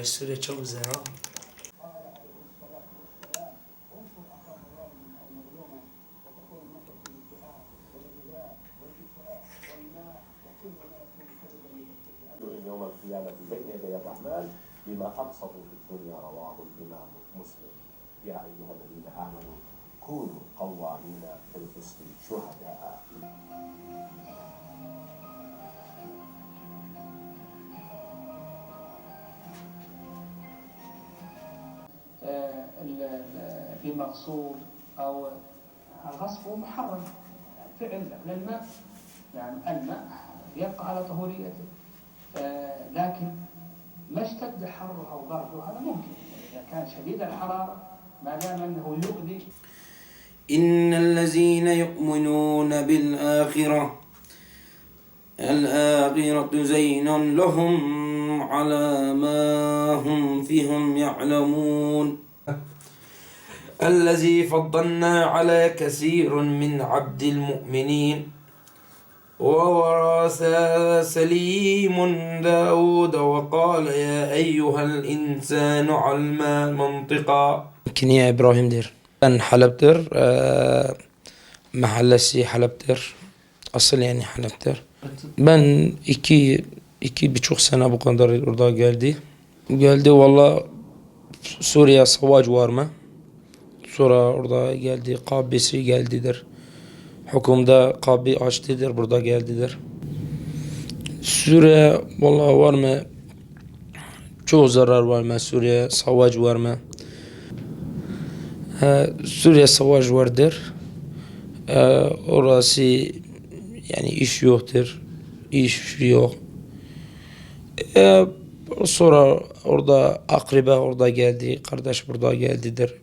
Suriye çok güzel ha. يوم القيامة بين يدي الرحمن بما أبسطوا في الدنيا رواه الإمام مسلم يا أيها الذين آمنوا كونوا قوامين بالقسط شهداء. في مغصوب أو الغصب محرم فعل للماء، يعني الماء يبقى على طهوريته، لكن ما اشتد حره أو برده هذا ممكن إذا كان شديد الحرارة ما دام أنه يؤذي. إن الذين يؤمنون بالآخرة الآخرة زين لهم على ما هم فيهم يعلمون الذي فضلنا على كثير من عبد المؤمنين وورث سليم داود وقال يا أيها الإنسان علما منطقا. Kiniye İbrahim'dir. Ben Halep'tir. Mahallesi Halep'tir. Asıl yani Halep'tir. Ben iki buçuk sene bu kadar orada geldi. Geldi valla Suriye savaş var mı? Sonra orada geldi. Kabisi geldidir. Hükümde kabi açtıdır. Burada geldidir. Suriye valla var mı? Çok zarar var mı? Suriye savaş var mı? Suriye savaş vardır. Orası yani iş yoktur. İş yok. Sonra orada akribe orada geldi. Kardeş burada geldidir.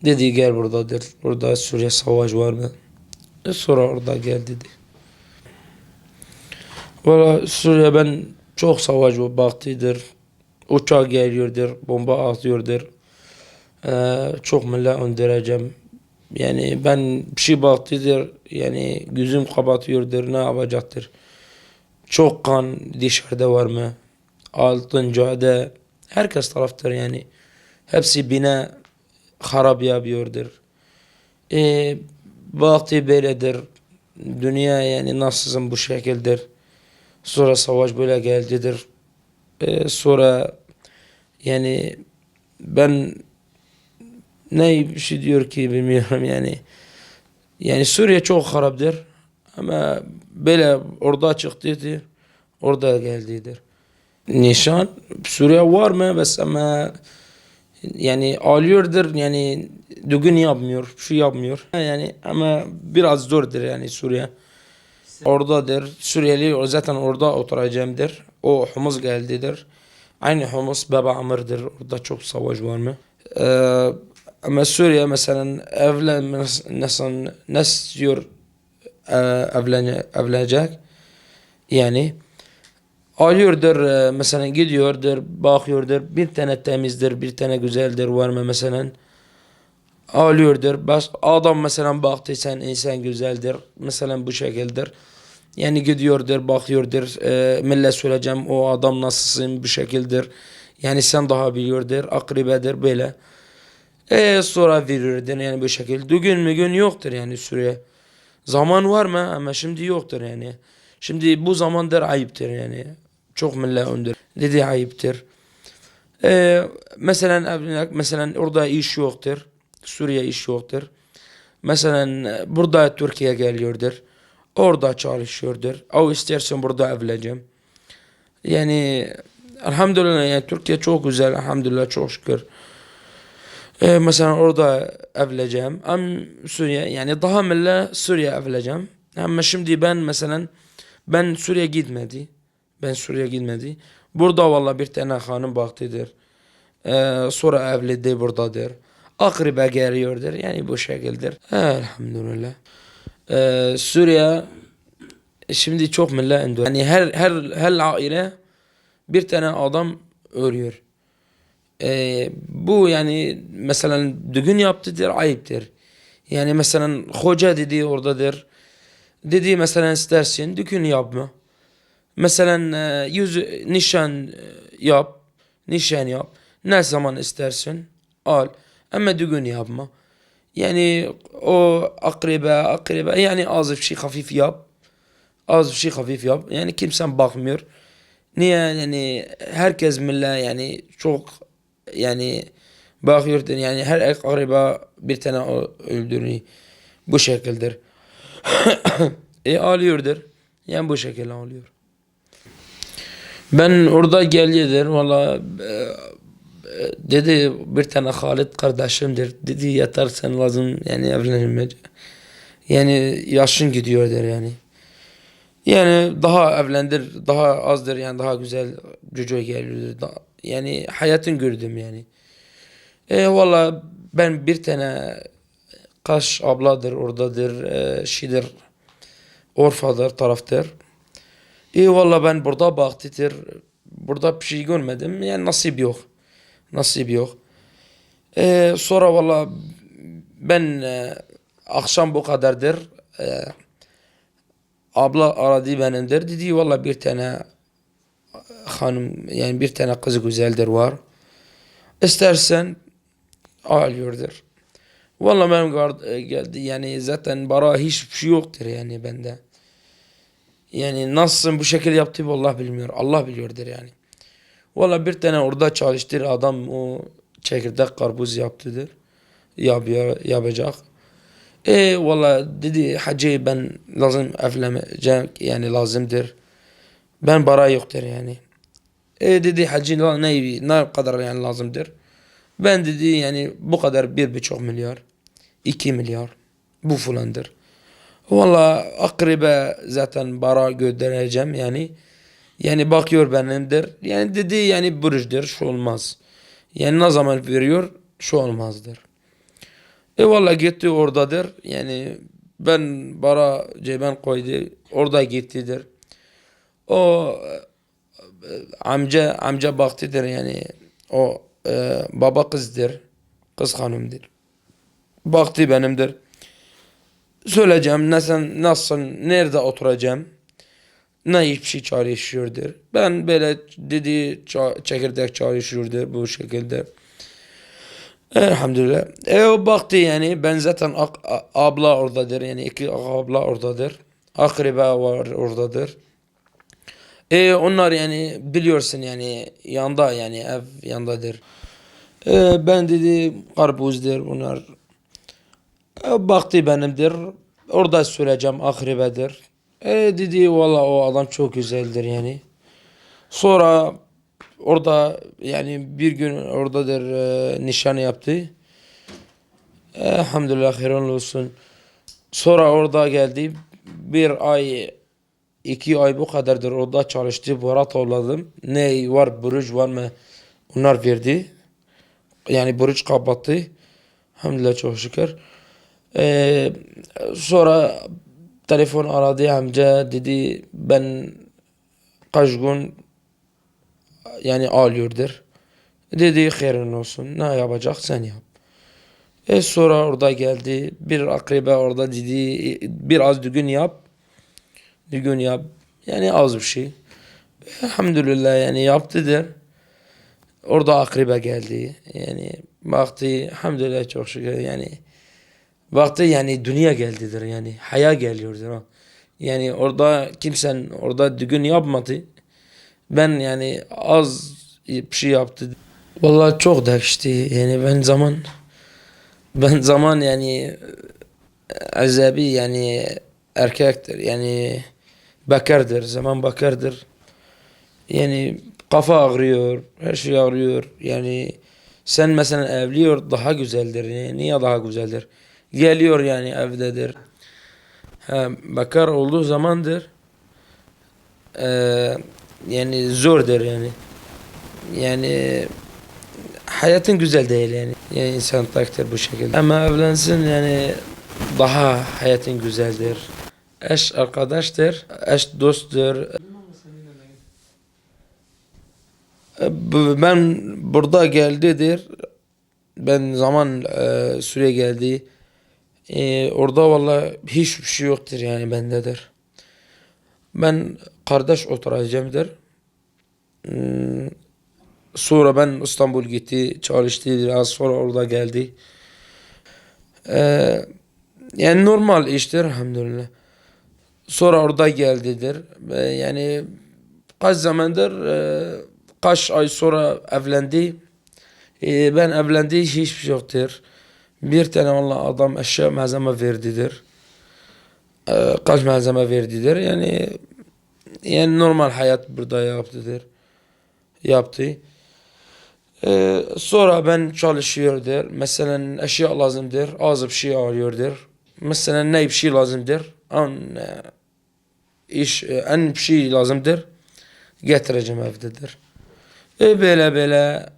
Dedi gel buradadır. Burada Suriye savaş var mı? Sonra orada geldi. Valla Suriye ben çok savaş baktıdır. Uçak geliyordur. Bomba atıyordur. Çok millet öldüreceğim. Yani ben bir şey baktıdır. Yani gözüm kapatıyordur. Ne yapacaktır? Çok kan dışarıda var mı? Altın cadde. Herkes taraftır yani. Hepsi bina harap yapıyordur. Vakti böyledir. Dünya yani nasılsın bu şekildir. Sonra savaş böyle geldidir. Sonra yani ben ne bir şey diyor ki bilmiyorum yani. Yani Suriye çok haraptır. Ama böyle orada çıktıydı. Orada geldidir. Nişan Suriye var mı? Bes ama yani alıyordur yani düğün yapmıyor, bir şey yapmıyor. Yani ama biraz zordur yani Suriye. Oradadır. Suriyeli zaten orada oturacağımdır. O Humus geldidir. Aynı Humus Baba Amir'dir. Orada çok savaş var mı? Ama Suriye mesela nasıl diyor evlenecek? Yani alıyordur mesela gidiyordur, bakıyordur. Bir tane temizdir, bir tane güzeldir var mı mesela? Alıyordur. Bas adam mesela baktı sen insan güzeldir. Mesela bu şekildir. Yani gidiyordur, bakıyordur. Millet söyleyeceğim o adam nasılsın bu şekildir. Yani sen daha biliyordur. Akribedir böyle. Sonra veriyordur yani bu şekilde. Düğün yoktur yani Suriye. Zaman var mı? Ama şimdi yoktur yani. Şimdi bu zamandır ayıptır yani. Çok millet öndür. Dedi ayıptır. Mesela orada iş yoktur. Suriye iş yoktur. Mesela burada Türkiye geliyordur. Orada çalışıyordur. O istersen burada evleneceğim. Yani elhamdülillah yani Türkiye çok güzel. Elhamdülillah çok şükür. Mesela orada evleneceğim. Ama Suriye yani daha millet Suriye evleneceğim. Ama şimdi ben Suriye gitmedi. Burada valla bir tane hanım baktıdır. Sonra evlidi buradadır. Akribe geliyordur. Yani bu şekildir. Elhamdülillah. Suriye şimdi çok millet öndür. Yani her aile bir tane adam ölüyor. Bu yani mesela düğün yaptıdır ayıptır. Yani mesela hoca dedi oradadır. Dedi mesela istersin düğün yapma. Mesela yüz nişan yap. nişan yap. Ne zaman istersin al. Ama düğün yapma. Yani o akraba yani az bir şey hafif yap. Az bir şey hafif yap. Yani kimsen bakmıyor. Niye yani herkes millet yani çok yani bakıyordur yani her akraba bir tane öldürüyor. Bu şekildir. Ağlıyordur. Yani bu şekilde ağlıyor. Ben orada geliyordur valla dedi bir tane Halit kardeşimdir. Dedi yeter sen lazım yani evlenmeye. Yani yaşın gidiyor der yani. Yani daha evlendir, daha azdır yani daha güzel çocuğa geliyordur. Yani hayatın gördüm yani. Valla ben bir tane Kaş abladır oradadır, şeydir, Orfadır taraftır. Valla ben burada baktıdır, burada bir şey görmedim yani nasip yok. Nasip yok. Sonra valla ben akşam bu kadardır. Abla aradı benimdir. Dedi valla bir tane hanım yani bir tane kız güzeldir var. İstersen alıyordur. Valla benim geldi yani zaten bara hiçbir şey yoktur yani bende. Yani nasıl bu şekilde yaptı vallahi bilmiyor. Allah biliyordur yani. Valla bir tane orada çalıştır adam o çekirdek karpuz yaptıdır. Yapacak. Valla dedi hacı ben lazım evleneceğim yani lazımdır. Ben para yoktur yani. Dedi hacı ne kadar yani lazımdır. Ben dedi yani bu kadar 1,5 milyar 2 milyar bu falandır. Valla akraba zaten para göndereceğim yani. Yani bakıyor benimdir. Yani dedi yani borçtur şu olmaz. Yani ne zaman veriyor şu olmazdır. Valla gitti oradadır. Yani ben bara ceben koydu. Orada gittidir. O amca baktıdır yani. O baba kızdır. Kız hanımdır. Baktı benimdir. Söyleyeceğim nasıl nerede oturacağım. Ne hiçbir şey çalışıyordur. Ben böyle dedi çekirdek çalışıyordur bu şekilde. Elhamdülillah. O baktı yani ben zaten abla oradadır yani iki abla oradadır. Akraba var oradadır. Onlar yani biliyorsun yani yanda yani ev yandadır. Ben dedi karpuzdur onlar. Baktı benimdir. Orada söyleyeceğim akrabadır. Dedi valla o adam çok güzeldir yani. Sonra orada yani bir gün oradadır nişan yaptı. Elhamdülillah hayırlı olsun. Sonra orada geldi. Bir ay 2 ay bu kadardır orada çalıştı. Para topladım. Ne var borç var mı? Onlar verdi. Yani borç kapattı. Elhamdülillah çok şükür. Sonra telefon aradı amca dedi ben kaç gün yani ağlıyordur. Dedi hayrın olsun ne yapacak sen yap. Sonra orada geldi bir akraba orada dedi biraz düğün yap. Düğün yap yani az bir şey. Elhamdülillah yani yaptıdır. Orada akraba geldi yani baktı elhamdülillah çok şükür yani. Baktı yani dünya geldidir yani haya geliyordur ha. Yani orada kimsen orada düğün yapmadı. Ben yani az bir şey yaptı. Vallahi çok değişti yani ben zaman yani azabi yani erkektir yani bakardır zaman bakardır. Yani kafa ağrıyor her şey ağrıyor yani sen mesela evliyor daha güzeldir yani niye daha güzeldir? Geliyor yani evdedir. Bakar olduğu zamandır yani zordur yani. Yani hayatın güzel değil yani. Yani insan takdir bu şekilde. Ama evlensin yani daha hayatın güzeldir. Eş arkadaştır, eş dosttur. Ben burada geldidir. Ben zaman süre geldi. Orada valla hiçbir şey yoktur yani bendedir. Ben kardeş oturacağımdır. Sonra ben İstanbul gitti, çalıştı, biraz sonra orada geldi. Yani normal iştir elhamdülillah. Sonra orada geldidir. Yani kaç zamandır, kaç ay sonra evlendi. Ben evlendi hiçbir şey yoktur. Bir tane Allah adam eşya malzeme verdidir. Kaç malzeme verdidir. Yani normal hayat burada yaptı. Sonra ben çalışıyordur. Mesela eşya lazımdır. Az bir şey arıyordur. Mesela ne bir şey lazımdır. En bir şey lazımdır. Getireceğim evdedir. Böyle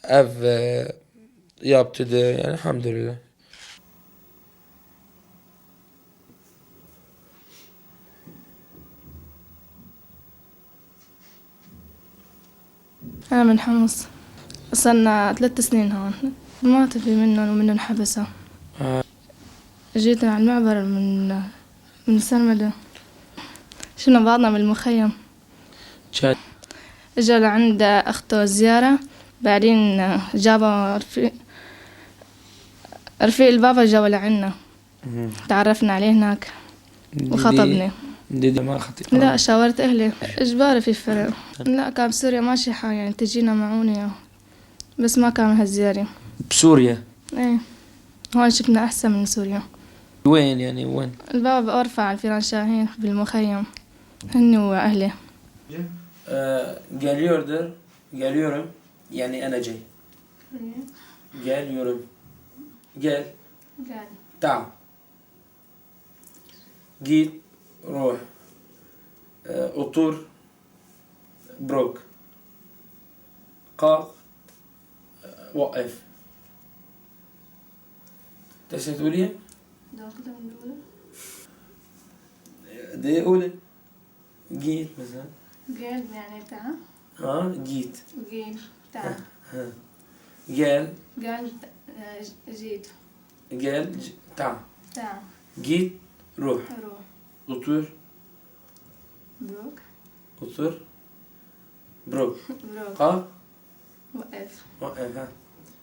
ev yaptıdır. Yani elhamdülillah. أنا من حمص صرنا 3 سنين هون مات في منهم حبسة. جيت على المعبر من سرمدة. شفنا بعضنا بالمخيم. اجا لعند أخته زيارة بعدين جابوا رفيق البابا جابوا لعنا. تعرفنا عليه هناك وخطبني. دي ما خطيب. لا شاورت أهلي إجباري في فرق. لا كان بسوريا ماشي حال يعني تجينا معونة بس ما كان هالزيارة. بسوريا. ايه هون شفنا أحسن من سوريا. وين يعني وين؟ البابا بأرفع على الفيران شاهين بالمخيم هني وأهلي. Geliyorum. Yani ana جاي. Geliyorum. Gel. تعال. Git. روح. Otur. بروك. قاق. وقف. تسمع تقولي؟ دي قولي. جيت مثلا. قال يعني تعال. جيت. قال تعال. قال جيت. تعال. تعال. جيت روح. روح. otur. بروك. otur. بروك. بروك. قاق. وقف. وقف.